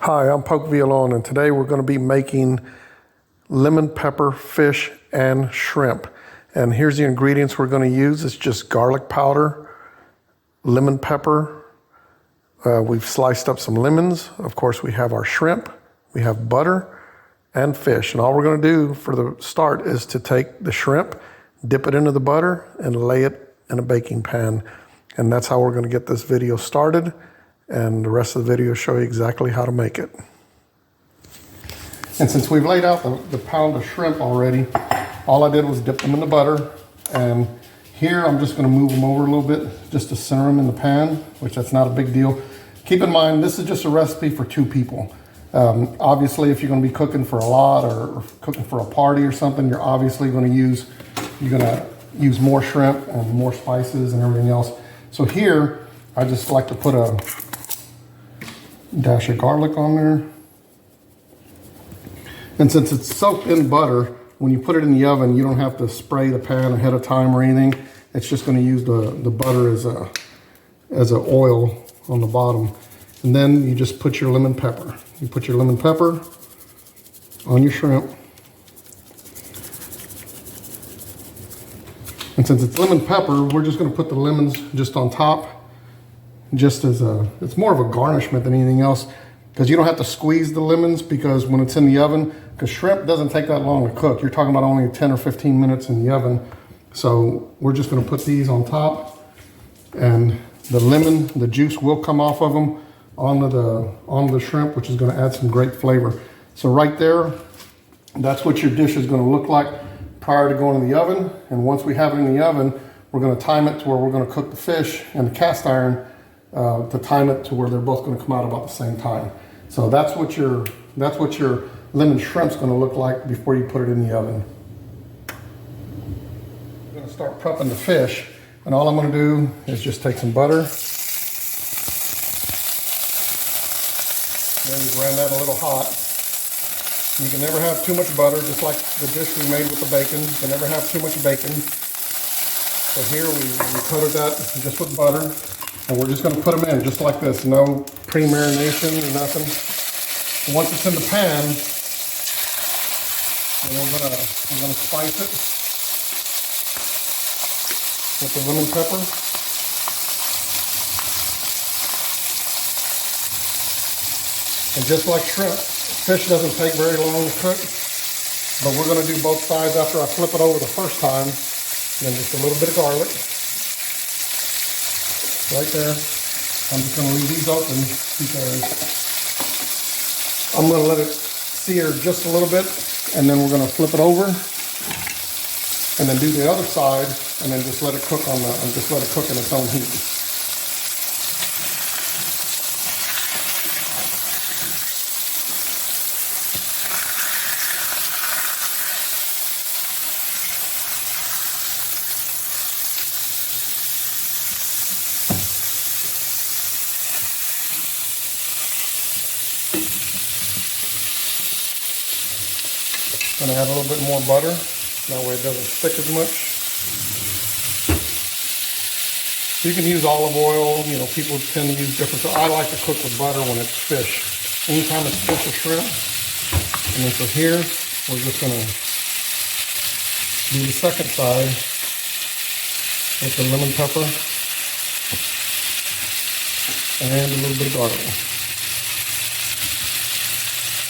Hi, I'm Villalon, and today we're going to be making lemon pepper fish and shrimp. And here's the ingredients we're going to use. It's just garlic powder, lemon pepper. We've sliced up some lemons. Of course, we have our shrimp, we have butter and fish. And all we're going to do for the start is to take the shrimp, dip it into the butter, and lay it in a baking pan. And that's how we're going to get this video started. And the rest of the video will show you exactly how to make it. And since we've laid out the pound of shrimp already, all I did was dip them in the butter. And here I'm just going to move them over a little bit just to center them in the pan, which that's not a big deal. Keep in mind, this is just a recipe for 2 people. Obviously, if you're going to be cooking for a lot or cooking for a party or something, you're obviously going to use more shrimp and more spices and everything else. So here, I just like to put a dash of garlic on there. And since it's soaked in butter, when you put it in the oven, you don't have to spray the pan ahead of time or anything. It's just going to use the butter as a oil on the bottom. And then you just put your lemon pepper. You put your lemon pepper on your shrimp. And since it's lemon pepper, we're just going to put the lemons just on top. Just as it's more of a garnishment than anything else, because you don't have to squeeze the lemons, because when it's in the oven, because shrimp doesn't take that long to cook. You're talking about only 10 or 15 minutes in the oven. So we're just going to put these on top, and the lemon, the juice will come off of them onto the shrimp, which is going to add some great flavor. So right there, that's what your dish is going to look like prior to going in the oven. And once we have it in the oven, we're going to time it to where we're going to cook the fish and the cast iron to time it to where they're both going to come out about the same time. So that's what your lemon shrimp's going to look like before you put it in the oven. I'm going to start prepping the fish, and all I'm going to do is just take some butter. Then you ran that a little hot. You can never have too much butter, just like the dish we made with the bacon. You can never have too much bacon. So here we coated that just with butter. And we're just going to put them in just like this, no pre-marination or nothing. And once it's in the pan, then we're gonna spice it with the lemon pepper. And just like shrimp, fish doesn't take very long to cook, but we're going to do both sides after I flip it over the first time. And then just a little bit of garlic. Right there. I'm just going to leave these open because I'm going to let it sear just a little bit, and then we're going to flip it over and then do the other side, and then just let it cook in its own heat. Gonna add a little bit more butter, that way it doesn't stick as much. You can use olive oil, you know, people tend to use different, so I like to cook with butter when it's fish. Anytime it's fish or shrimp. And then so here, we're just gonna do the second side with the lemon pepper and a little bit of garlic.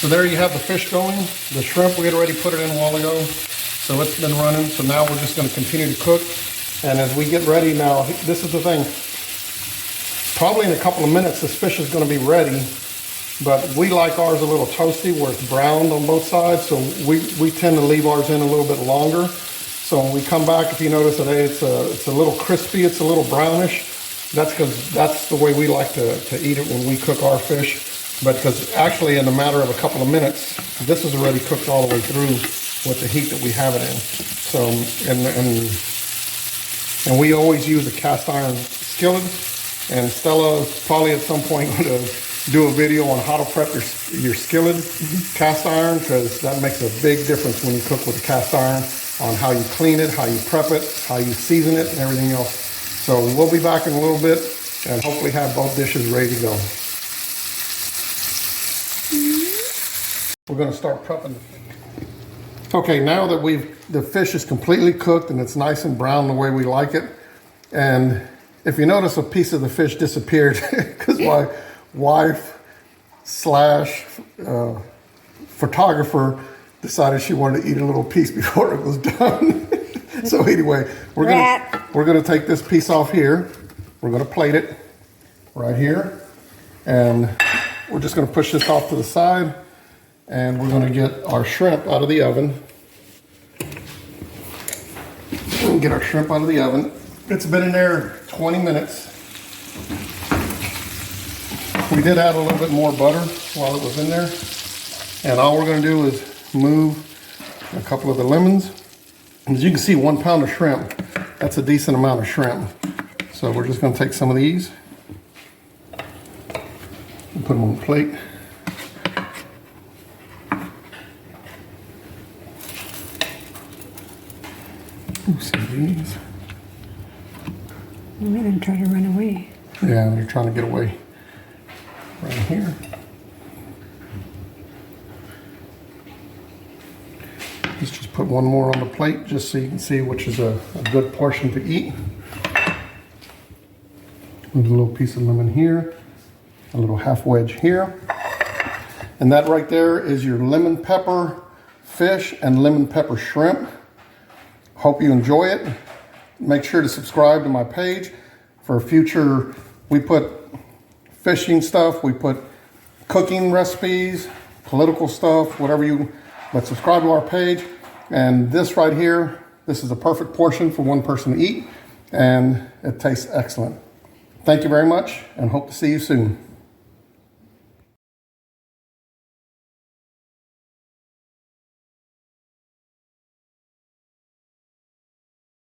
So there you have the fish going. The shrimp, we had already put it in a while ago, so it's been running. So now we're just going to continue to cook. And as we get ready now, this is the thing. Probably in a couple of minutes, this fish is going to be ready. But we like ours a little toasty, where it's browned on both sides. So we tend to leave ours in a little bit longer. So when we come back, if you notice that, hey, it's a little crispy, it's a little brownish. That's because that's the way we like to eat it when we cook our fish. But because actually in a matter of a couple of minutes, this is already cooked all the way through with the heat that we have it in. So, and we always use a cast iron skillet. And Stella is probably at some point going to do a video on how to prep your skillet cast iron, because that makes a big difference when you cook with a cast iron, on how you clean it, how you prep it, how you season it, and everything else. So we'll be back in a little bit and hopefully have both dishes ready to go. We're going to start prepping. Okay, now that the fish is completely cooked and it's nice and brown the way we like it, and if you notice, a piece of the fish disappeared because my wife slash photographer decided she wanted to eat a little piece before it was done. So anyway, we're gonna take this piece off here. We're gonna plate it right here, and we're just gonna push this off to the side, and we're gonna get our shrimp out of the oven. Get our shrimp out of the oven. It's been in there 20 minutes. We did add a little bit more butter while it was in there, and all we're gonna do is move a couple of the lemons. As you can see, 1 pound of shrimp, that's a decent amount of shrimp. So we're just gonna take some of these and put them on the plate. Some of these. I'm gonna try to run away. Yeah, you're trying to get away. Right here. Let's just put one more on the plate just so you can see which is a good portion to eat. With a little piece of lemon here, a little half wedge here. And that right there is your lemon pepper fish and lemon pepper shrimp. Hope you enjoy it. Make sure to subscribe to my page for future. We put fishing stuff, we put cooking recipes, political stuff, whatever you, but subscribe to our page. And this right here, this is a perfect portion for one person to eat, and it tastes excellent. Thank you very much, and hope to see you soon.